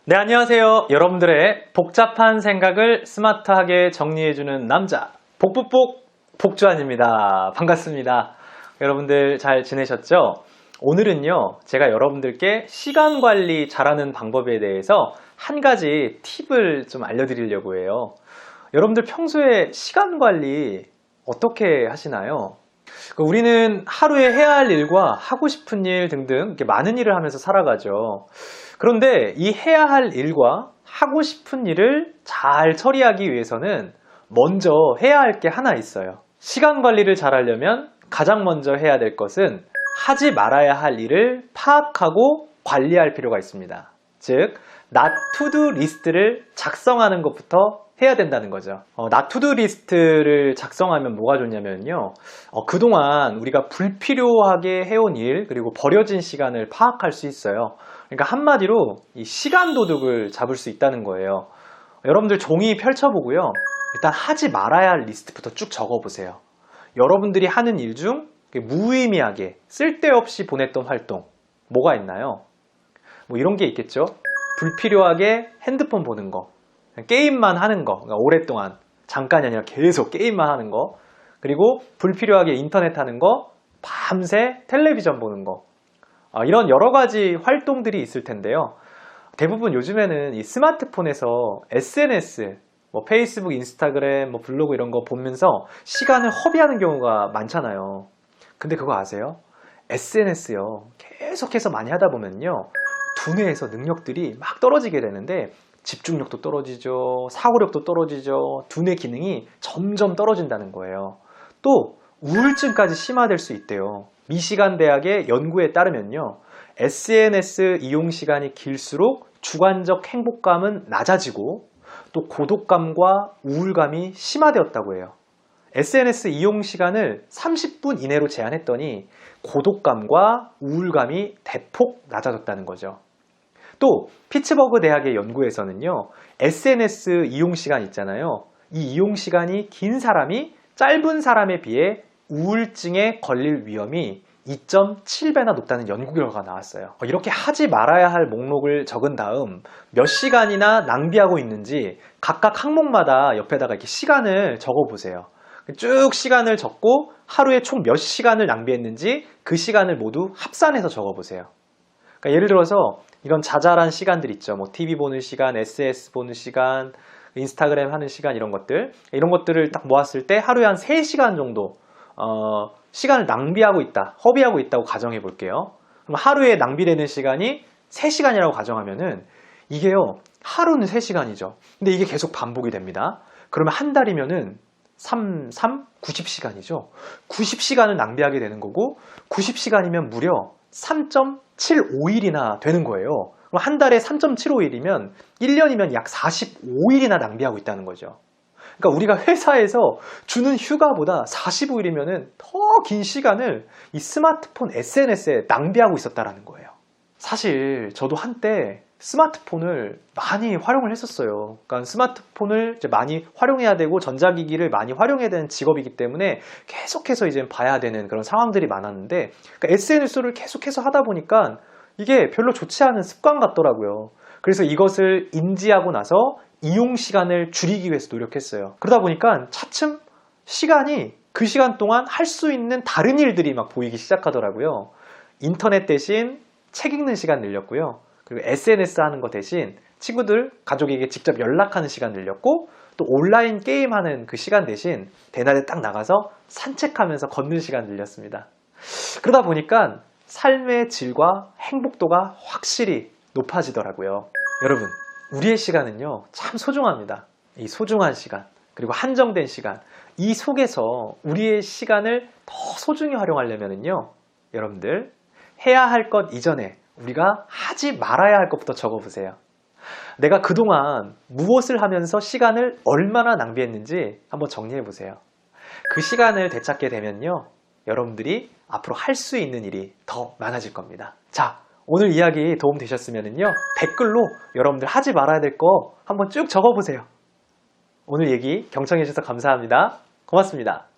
네, 안녕하세요. 여러분들의 복잡한 생각을 스마트하게 정리해주는 남자, 복북복 복주환입니다. 반갑습니다. 여러분들 잘 지내셨죠? 오늘은요, 제가 여러분들께 시간 관리 잘하는 방법에 대해서 한 가지 팁을 좀 알려드리려고 해요. 여러분들 평소에 시간 관리 어떻게 하시나요? 우리는 하루에 해야 할 일과 하고 싶은 일 등등 이렇게 많은 일을 하면서 살아가죠. 그런데 이 해야 할 일과 하고 싶은 일을 잘 처리하기 위해서는 먼저 해야 할 게 하나 있어요. 시간 관리를 잘 하려면 가장 먼저 해야 될 것은 하지 말아야 할 일을 파악하고 관리할 필요가 있습니다. 즉, not to do 리스트를 작성하는 것부터 해야 된다는 거죠. not to do 리스트를 작성하면 뭐가 좋냐면요. 그동안 우리가 불필요하게 해온 일, 그리고 버려진 시간을 파악할 수 있어요. 그러니까 한마디로 이 시간 도둑을 잡을 수 있다는 거예요. 여러분들 종이 펼쳐보고요. 일단 하지 말아야 할 리스트부터 쭉 적어보세요. 여러분들이 하는 일 중 무의미하게 쓸데없이 보냈던 활동 뭐가 있나요? 뭐 이런 게 있겠죠. 불필요하게 핸드폰 보는 거, 게임만 하는 거, 그러니까 오랫동안 잠깐이 아니라 계속 게임만 하는 거, 그리고 불필요하게 인터넷 하는 거, 밤새 텔레비전 보는 거, 이런 여러 가지 활동들이 있을 텐데요. 대부분 요즘에는 이 스마트폰에서 SNS, 뭐 페이스북, 인스타그램, 뭐 블로그 이런 거 보면서 시간을 허비하는 경우가 많잖아요. 근데 그거 아세요? SNS요. 계속해서 많이 하다 보면요. 두뇌에서 능력들이 막 떨어지게 되는데 집중력도 떨어지죠. 사고력도 떨어지죠. 두뇌 기능이 점점 떨어진다는 거예요. 또 우울증까지 심화될 수 있대요. 미시간 대학의 연구에 따르면요. SNS 이용 시간이 길수록 주관적 행복감은 낮아지고 또 고독감과 우울감이 심화되었다고 해요. SNS 이용 시간을 30분 이내로 제한했더니 고독감과 우울감이 대폭 낮아졌다는 거죠. 또 피츠버그 대학의 연구에서는요. SNS 이용 시간 있잖아요. 이 이용 시간이 긴 사람이 짧은 사람에 비해 우울증에 걸릴 위험이 2.7배나 높다는 연구 결과가 나왔어요. 이렇게 하지 말아야 할 목록을 적은 다음 몇 시간이나 낭비하고 있는지 각각 항목마다 옆에다가 이렇게 시간을 적어 보세요. 쭉 시간을 적고 하루에 총 몇 시간을 낭비했는지 그 시간을 모두 합산해서 적어 보세요. 그러니까 예를 들어서 이런 자잘한 시간들 있죠. 뭐 TV 보는 시간, SS 보는 시간, 인스타그램 하는 시간 이런 것들을 딱 모았을 때 하루에 한 3시간 정도 시간을 낭비하고 있다, 허비하고 있다고 가정해 볼게요. 그럼 하루에 낭비되는 시간이 3시간이라고 가정하면은 이게요. 하루는 3시간이죠. 근데 이게 계속 반복이 됩니다. 그러면 한 달이면은 90시간이죠. 90시간을 낭비하게 되는 거고 90시간이면 무려 3.75일이나 되는 거예요. 그럼 한 달에 3.75일이면 1년이면 약 45일이나 낭비하고 있다는 거죠. 그러니까 우리가 회사에서 주는 휴가보다 45일이면 더 긴 시간을 이 스마트폰 SNS에 낭비하고 있었다는 거예요. 사실 저도 한때 스마트폰을 많이 활용을 했었어요. 그러니까 스마트폰을 이제 많이 활용해야 되고 전자기기를 많이 활용해야 되는 직업이기 때문에 계속해서 이제 봐야 되는 그런 상황들이 많았는데 그러니까 SNS를 계속해서 하다 보니까 이게 별로 좋지 않은 습관 같더라고요. 그래서 이것을 인지하고 나서 이용 시간을 줄이기 위해서 노력했어요. 그러다 보니까 차츰 시간이 그 시간 동안 할 수 있는 다른 일들이 막 보이기 시작하더라고요. 인터넷 대신 책 읽는 시간 늘렸고요. 그리고 SNS 하는 거 대신 친구들, 가족에게 직접 연락하는 시간 늘렸고 또 온라인 게임하는 그 시간 대신 대낮에 딱 나가서 산책하면서 걷는 시간 늘렸습니다. 그러다 보니까 삶의 질과 행복도가 확실히 높아지더라고요. 여러분, 우리의 시간은요, 참 소중합니다. 이 소중한 시간, 그리고 한정된 시간, 이 속에서 우리의 시간을 더 소중히 활용하려면요, 여러분들, 해야 할 것 이전에 우리가 하지 말아야 할 것부터 적어보세요. 내가 그동안 무엇을 하면서 시간을 얼마나 낭비했는지 한번 정리해보세요. 그 시간을 되찾게 되면요, 여러분들이 앞으로 할 수 있는 일이 더 많아질 겁니다. 자, 오늘 이야기 도움 되셨으면요, 댓글로 여러분들 하지 말아야 될 거 한번 쭉 적어보세요. 오늘 얘기 경청해 주셔서 감사합니다. 고맙습니다.